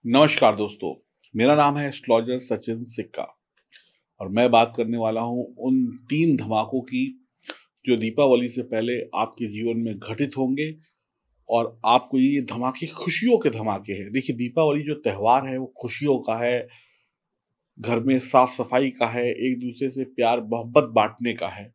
नमस्कार दोस्तों, मेरा नाम है एस्ट्रोलॉजर सचिन सिक्का और मैं बात करने वाला हूं उन 3 धमाकों की जो दीपावली से पहले आपके जीवन में घटित होंगे और आपको ये धमाके खुशियों के धमाके हैं। देखिए, दीपावली जो त्योहार है वो खुशियों का है, घर में साफ-सफाई का है, एक-दूसरे से प्यार-मोहब्बत बाँटने का है।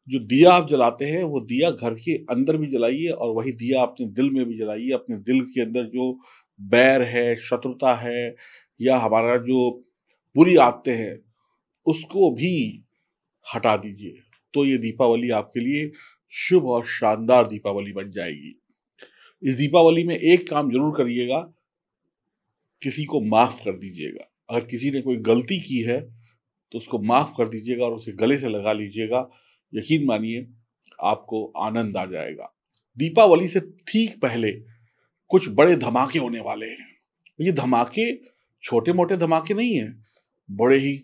जो दिया आप जलाते हैं वो दिया घर के अंदर भी जलाइए और वही दिया अपने दिल में भी जलाइए। अपने दिल के अंदर जो बैर है, शत्रुता है या हमारा जो बुरी आदतें हैं, उसको भी हटा दीजिए। तो ये दीपावली आपके लिए शुभ और शानदार दीपावली बन जाएगी। इस दीपावली में एक काम ज़रूर करिएगा, किसी को माफ़ कर दीजिएगा। अगर किसी ने कोई गलती की है, तो उसको माफ़ कर दीजिएगा और उसे गले से लगा लीजिएगा। यकीन मानिए, आपको आनंद आ जाएगा। दीपावली से ठीक पहले कुछ बड़े धमाके होने वाले हैं। ये धमाके छोटे-मोटे धमाके नहीं हैं, बड़े ही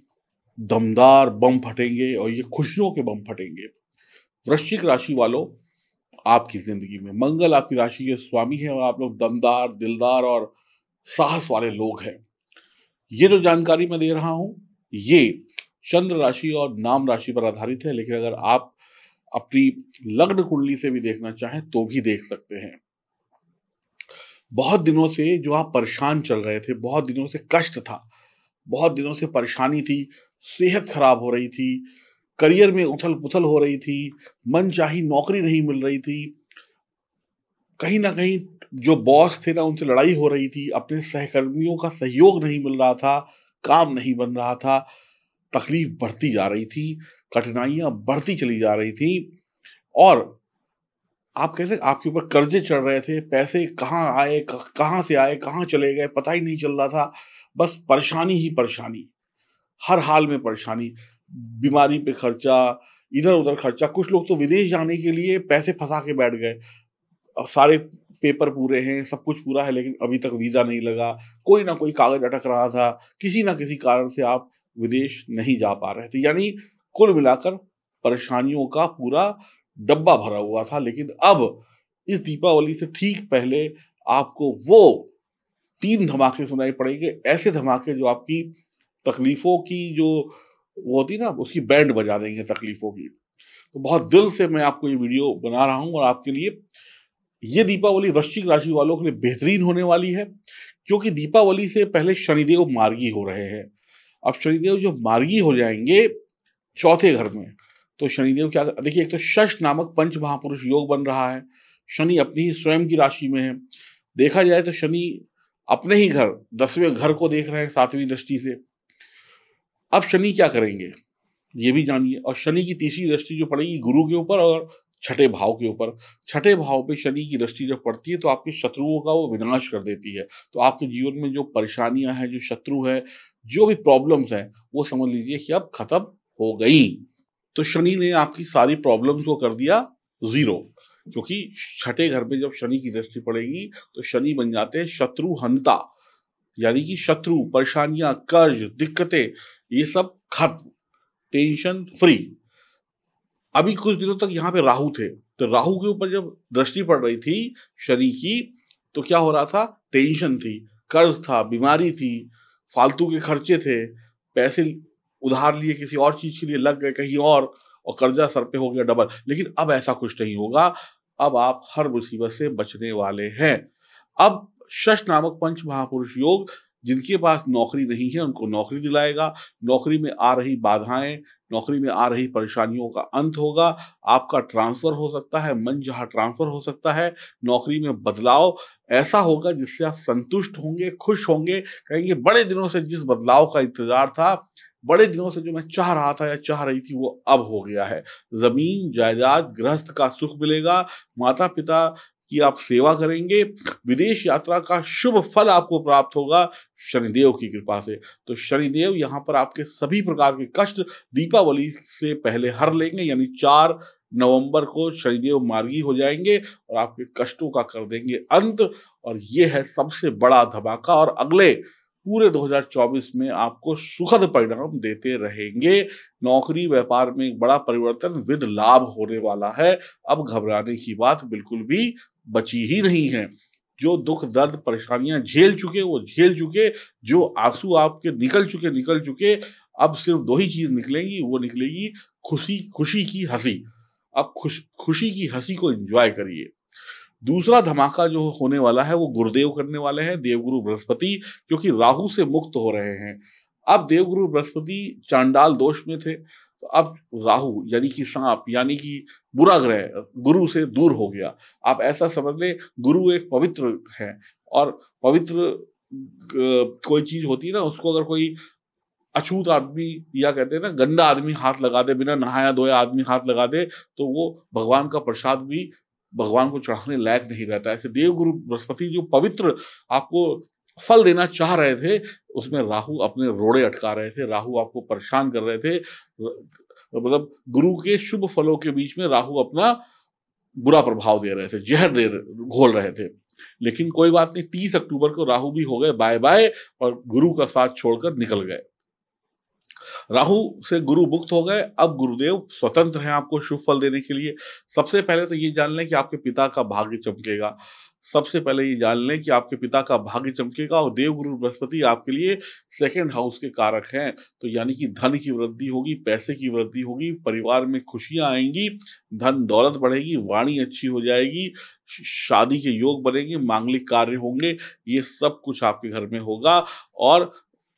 दमदार बम फटेंगे और ये खुशियों के बम फटेंगे। वृश्चिक राशि वालों, आपकी ज़िंदगी में मंगल आपकी राशि के स्वामी हैं और आप लोग दमदार, दिलदार और साहस वाले लोग हैं। ये जो जानकारी मैं दे रहा हूँ, ये चंद्र राशि और नाम राशि पर आधारित है, लेकिन अगर आप अपनी लग्न कुंडली से भी देखना चाहें, तो भी देख सकते हैं। बहुत दिनों से जो आप परेशान चल रहे थे, बहुत दिनों से कष्ट था, बहुत दिनों से परेशानी थी, सेहत खराब हो रही थी, करियर में उथल-पुथल हो रही थी, मनचाही नौकरी नहीं मिल रही थी, कहीं न कहीं जो बॉस थे ना, उनसे लड़ाई हो रही थी, अपने सहकर्मियों का सहयोग नहीं मिल रहा था, काम नहीं बन रहा था, तकलीफ बढ़ती जा रही थी, कठिनाइयाँ बढ़ती चली जा रही थी और आप कहते हैं आपके ऊपर कर्जे चढ़ रहे थे, पैसे कहाँ आए, कहाँ से आए, कहाँ चले गए, पता ही नहीं चल रहा था। बस परेशानी ही परेशानी, हर हाल में परेशानी, बीमारी पे खर्चा, इधर-उधर खर्चा। कुछ लोग तो विदेश जाने के लिए पैसे फँसा के बैठ गए। सारे पेपर पूरे हैं, सब कुछ पूरा है, लेकिन अभी तक वीज़ा नहीं लगा, कोई ना कोई कागज़ अटक रहा था, किसी ना किसी कारण से आप विदेश नहीं जा पा रहे थे। यानी कुल मिलाकर परेशानियों का पूरा डब्बा भरा हुआ था। लेकिन अब इस दीपावली से ठीक पहले आपको वो 3 धमाके सुनाई पड़ेंगे, ऐसे धमाके जो आपकी तकलीफ़ों की जो वो होती है ना, उसकी बैंड बजा देंगे तकलीफ़ों की। तो बहुत दिल से मैं आपको ये वीडियो बना रहा हूँ और आपके लिए ये दीपावली वृश्चिक राशि वालों के लिए बेहतरीन होने वाली है, क्योंकि दीपावली से पहले शनिदेव मार्गी हो रहे हैं। अब शनिदेव जब मार्गी हो जाएँगे चौथे घर में, तो शनिदेव क्या देखिए, एक तो शश नामक पंच महापुरुष योग बन रहा है। शनि अपनी ही स्वयं की राशि में है। देखा जाए तो शनि अपने ही घर 10वें घर को देख रहे हैं 7वीं दृष्टि से। अब शनि क्या करेंगे? ये भी जानिए। और शनि की तीसरी दृष्टि जो पड़ेगी गुरु के ऊपर और छठे भाव के ऊपर। छठे भाव पे शनि की दृष्टि जब पड़ती है तो आपके शत्रुओं का वो विनाश कर देती है। तो आपके जीवन में जो परेशानियाँ हैं, जो शत्रु हैं, जो भी प्रॉब्लम्स हैं, वो समझ लीजिए कि अब खत्म हो गई। तो शनि ने आपकी सारी प्रॉब्लम्स को कर दिया ज़ीरो, क्योंकि छठे घर पे जब शनि की दृष्टि पड़ेगी तो शनि बन जाते हैं शत्रुहंता। यानी कि शत्रु, परेशानियाँ, कर्ज, दिक्कतें, ये सब खत्म, टेंशन फ्री। अभी कुछ दिनों तक यहाँ पे राहु थे, तो राहु के ऊपर जब दृष्टि पड़ रही थी शनि की, तो क्या हो रहा था? टेंशन थी, कर्ज था, बीमारी थी, फालतू के खर्चे थे, पैसे उधार लिए किसी और चीज़ के लिए लग गए कहीं और कर्जा सर पे हो गया डबल। लेकिन अब ऐसा कुछ नहीं होगा, अब आप हर मुसीबत से बचने वाले हैं। अब शश नामक पंच महापुरुष योग, जिनके पास नौकरी नहीं है उनको नौकरी दिलाएगा, नौकरी में आ रही बाधाएँ, नौकरी में आ रही परेशानियों का अंत होगा, आपका ट्रांसफ़र हो सकता है, मनचाहा ट्रांसफ़र हो सकता है, नौकरी में बदलाव ऐसा होगा जिससे आप संतुष्ट होंगे, खुश होंगे, कहेंगे बड़े दिनों से जिस बदलाव का इंतज़ार था, बड़े दिनों से जो मैं चाह रहा था या चाह रही थी, वो अब हो गया है। ज़मीन, जायदाद, गृहस्थ का सुख मिलेगा, माता-पिता की आप सेवा करेंगे, विदेश यात्रा का शुभ फल आपको प्राप्त होगा शनिदेव की कृपा से। तो शनिदेव यहाँ पर आपके सभी प्रकार के कष्ट दीपावली से पहले हर लेंगे, यानी 4 नवंबर को शनिदेव मार्गी हो जाएँगे और आपके कष्टों का कर देंगे अंत। और ये है सबसे बड़ा धमाका और अगले पूरे 2024 में आपको सुखद परिणाम देते रहेंगे। नौकरी, व्यापार में एक बड़ा परिवर्तन विद लाभ होने वाला है। अब घबराने की बात बिल्कुल भी बची ही नहीं है। जो दुख दर्द परेशानियां झेल चुके वो झेल चुके, जो आंसू आपके निकल चुके, अब सिर्फ दो ही चीज निकलेंगी, वो निकलेगी खुशी खुशी की हंसी। अब खुशी की हंसी को एंजॉय करिए। दूसरा धमाका जो होने वाला है वो गुरुदेव करने वाले हैं, देवगुरु बृहस्पति, क्योंकि राहु से मुक्त हो रहे हैं। अब देवगुरु बृहस्पति चांडाल दोष में थे, तो अब राहु यानी कि सांप यानी कि बुरा ग्रह गुरु से दूर हो गया। आप ऐसा समझ लें, गुरु एक पवित्र है, और पवित्र कोई चीज होती है ना, उसको अगर कोई अछूत आदमी या कहते हैं ना गंदा आदमी हाथ लगा दे, बिना नहाया धोया आदमी हाथ लगा दे, तो वो भगवान का प्रसाद भी भगवान को चढ़ाने लायक नहीं रहता। ऐसे देवगुरु बृहस्पति जो पवित्र आपको फल देना चाह रहे थे, उसमें राहु अपने रोड़े अटका रहे थे, राहु आपको परेशान कर रहे थे। मतलब गुरु के शुभ फलों के बीच में राहु अपना बुरा प्रभाव दे रहे थे, जहर घोल रहे थे। लेकिन कोई बात नहीं, 30 अक्टूबर को राहु भी हो गए बाय बाय, और गुरु का साथ छोड़कर निकल गए। राहु से गुरु मुक्त हो गए, अब गुरुदेव स्वतंत्र हैं आपको शुभ फल देने के लिए। सबसे पहले तो ये जान लें कि आपके पिता का भाग्य चमकेगा। सबसे पहले ये जान लें कि आपके पिता का भाग्य चमकेगा, और देवगुरु बृहस्पति आपके लिए सेकंड हाउस के कारक हैं। तो यानी कि धन की वृद्धि होगी, पैसे की वृद्धि होगी, परिवार में खुशियां आएंगी, धन दौलत बढ़ेगी, वाणी अच्छी हो जाएगी, शादी के योग बनेंगे, मांगलिक कार्य होंगे, ये सब कुछ आपके घर में होगा। और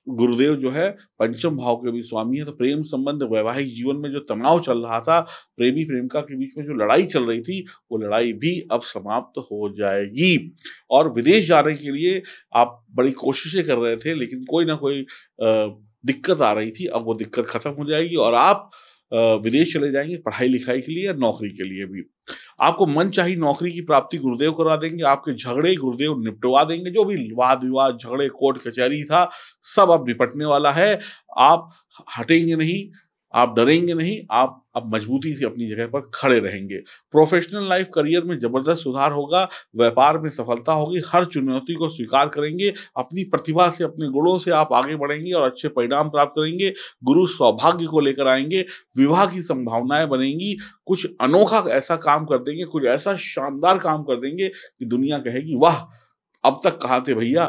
गुरुदेव जो है पंचम भाव के भी स्वामी है, तो प्रेम संबंध, वैवाहिक जीवन में जो तनाव चल रहा था, प्रेमी प्रेमिका के बीच में जो लड़ाई चल रही थी, वो लड़ाई भी अब समाप्त हो जाएगी। और विदेश जाने के लिए आप बड़ी कोशिशें कर रहे थे, लेकिन कोई ना कोई दिक्कत आ रही थी, अब वो दिक्कत खत्म हो जाएगी और आप विदेश चले जाएंगे पढ़ाई लिखाई के लिए या नौकरी के लिए भी। आपको मनचाही नौकरी की प्राप्ति गुरुदेव करवा देंगे, आपके झगड़े गुरुदेव निपटवा देंगे, जो भी वाद विवाद झगड़े कोर्ट कचहरी था, सब अब निपटने वाला है। आप हटेंगे नहीं, आप डरेंगे नहीं, आप अब मजबूती से अपनी जगह पर खड़े रहेंगे। प्रोफेशनल लाइफ करियर में जबरदस्त सुधार होगा, व्यापार में सफलता होगी, हर चुनौती को स्वीकार करेंगे, अपनी प्रतिभा से अपने गुणों से आप आगे बढ़ेंगे और अच्छे परिणाम प्राप्त करेंगे। गुरु सौभाग्य को लेकर आएंगे, विवाह की संभावनाएं बनेंगी, कुछ अनोखा ऐसा काम कर देंगे, कुछ ऐसा शानदार काम कर देंगे कि दुनिया कहेगी वाह, अब तक कहाँ थे भैया,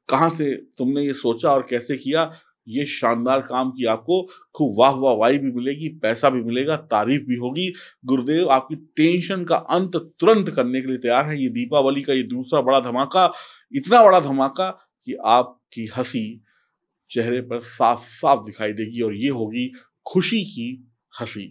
कहाँ से तुमने ये सोचा और कैसे किया। ये शानदार काम की आपको खूब वाह वाह वाही भी मिलेगी, पैसा भी मिलेगा, तारीफ भी होगी। गुरुदेव आपकी टेंशन का अंत तुरंत करने के लिए तैयार है। ये दीपावली का ये दूसरा बड़ा धमाका, इतना बड़ा धमाका कि आपकी हंसी चेहरे पर साफ साफ दिखाई देगी, और ये होगी खुशी की हंसी।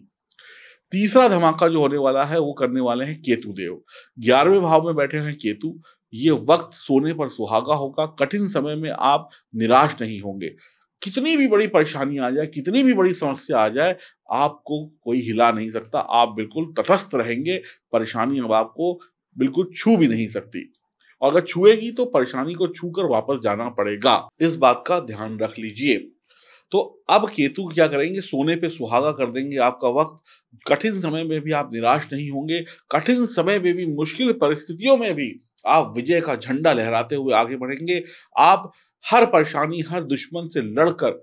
तीसरा धमाका जो होने वाला है वो करने वाले हैं केतु देव। 11वें भाव में बैठे हैं केतु। ये वक्त सोने पर सुहागा होगा। कठिन समय में आप निराश नहीं होंगे। कितनी भी बड़ी परेशानी आ जाए, कितनी भी बड़ी समस्या आ जाए, आपको कोई हिला नहीं सकता। आप बिल्कुल तटस्थ रहेंगे। परेशानी अब आपको बिल्कुल छू भी नहीं सकती, और अगर छुएगी तो परेशानी को छूकर वापस जाना पड़ेगा। इस बात का ध्यान रख लीजिए। तो अब केतु क्या करेंगे, सोने पे सुहागा कर देंगे आपका वक्त। कठिन समय में भी आप निराश नहीं होंगे। कठिन समय में भी, मुश्किल परिस्थितियों में भी आप विजय का झंडा लहराते हुए आगे बढ़ेंगे। आप हर परेशानी, हर दुश्मन से लड़कर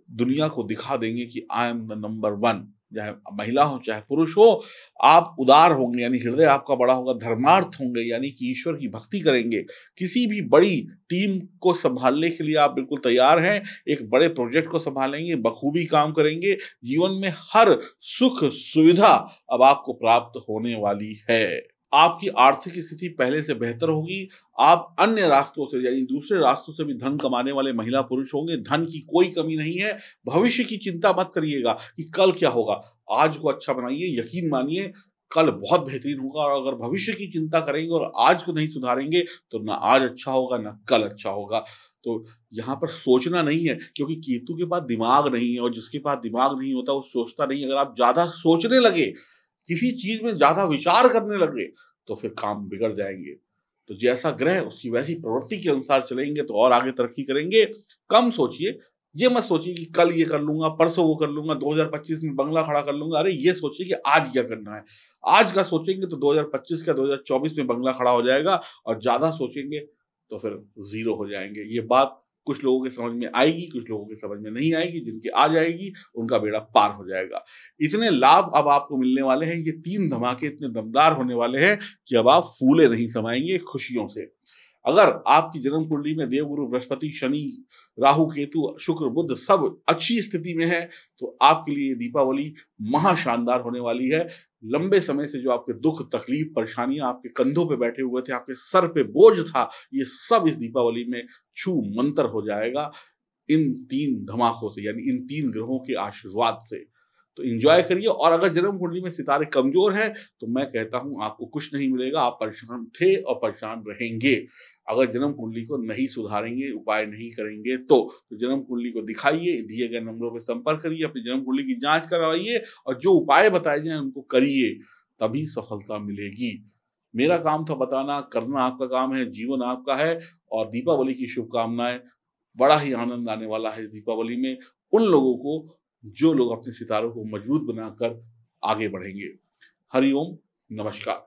दुनिया को दिखा देंगे कि I am the number one. चाहे महिला हो चाहे पुरुष हो, आप उदार होंगे, यानी हृदय आपका बड़ा होगा। धर्मार्थ होंगे, यानी कि ईश्वर की भक्ति करेंगे। किसी भी बड़ी टीम को संभालने के लिए आप बिल्कुल तैयार हैं। एक बड़े प्रोजेक्ट को संभालेंगे, बखूबी काम करेंगे। जीवन में हर सुख सुविधा अब आपको प्राप्त होने वाली है। आपकी आर्थिक स्थिति पहले से बेहतर होगी। आप अन्य रास्तों से, यानी दूसरे रास्तों से भी धन कमाने वाले महिला पुरुष होंगे। धन की कोई कमी नहीं है। भविष्य की चिंता मत करिएगा कि कल क्या होगा। आज को अच्छा बनाइए, यकीन मानिए कल बहुत बेहतरीन होगा। और अगर भविष्य की चिंता करेंगे और आज को नहीं सुधारेंगे, तो ना आज अच्छा होगा ना कल अच्छा होगा। तो यहाँ पर सोचना नहीं है, क्योंकि केतु के पास दिमाग नहीं है, और जिसके पास दिमाग नहीं होता वो सोचता नहीं। अगर आप ज्यादा सोचने लगे, किसी चीज में ज्यादा विचार करने लगे, तो फिर काम बिगड़ जाएंगे। तो जैसा ग्रह उसकी वैसी प्रवृत्ति के अनुसार चलेंगे तो और आगे तरक्की करेंगे। कम सोचिए। ये मत सोचिए कि कल ये कर लूंगा, परसों वो कर लूंगा, 2025 में बंगला खड़ा कर लूंगा। अरे ये सोचिए कि आज क्या करना है। आज का सोचेंगे तो 2025 का 2024 में बंगला खड़ा हो जाएगा, और ज्यादा सोचेंगे तो फिर जीरो हो जाएंगे। ये बात कुछ लोगों के समझ में आएगी, कुछ लोगों के समझ में नहीं आएगी। जिनके आ जाएगी उनका बेड़ा पार हो जाएगा। इतने लाभ अब आपको मिलने वाले हैं। ये 3 धमाके इतने दमदार होने वाले हैं कि अब आप फूले नहीं समाएंगे खुशियों से। अगर आपकी जन्म कुंडली में देवगुरु बृहस्पति, शनि, राहु, केतु, शुक्र, बुध सब अच्छी स्थिति में है, तो आपके लिए दीपावली महा शानदार होने वाली है। लंबे समय से जो आपके दुख, तकलीफ, परेशानियां आपके कंधों पे बैठे हुए थे, आपके सर पे बोझ था, ये सब इस दीपावली में छू मंतर हो जाएगा इन 3 धमाकों से, यानी इन 3 ग्रहों के आशीर्वाद से। तो एन्जॉय करिए। और अगर जन्म कुंडली में सितारे कमजोर हैं, तो मैं कहता हूं आपको कुछ नहीं मिलेगा, आप परेशान थे और परेशान रहेंगे। अगर जन्म कुंडली को नहीं सुधारेंगे, उपाय नहीं करेंगे तो जन्म कुंडली को दिखाइए, दिए गए नंबरों पे संपर्क करिए, अपनी जन्म कुंडली की जाँच करवाइए और जो उपाय बताए जाएँ उनको करिए, तभी सफलता मिलेगी। मेरा काम था बताना, करना आपका काम है, जीवन आपका है। और दीपावली की शुभकामनाएँ। बड़ा ही आनंद आने वाला है इस दीपावली में उन लोगों को, जो लोग अपने सितारों को मजबूत बनाकर आगे बढ़ेंगे। हरि ओम, नमस्कार।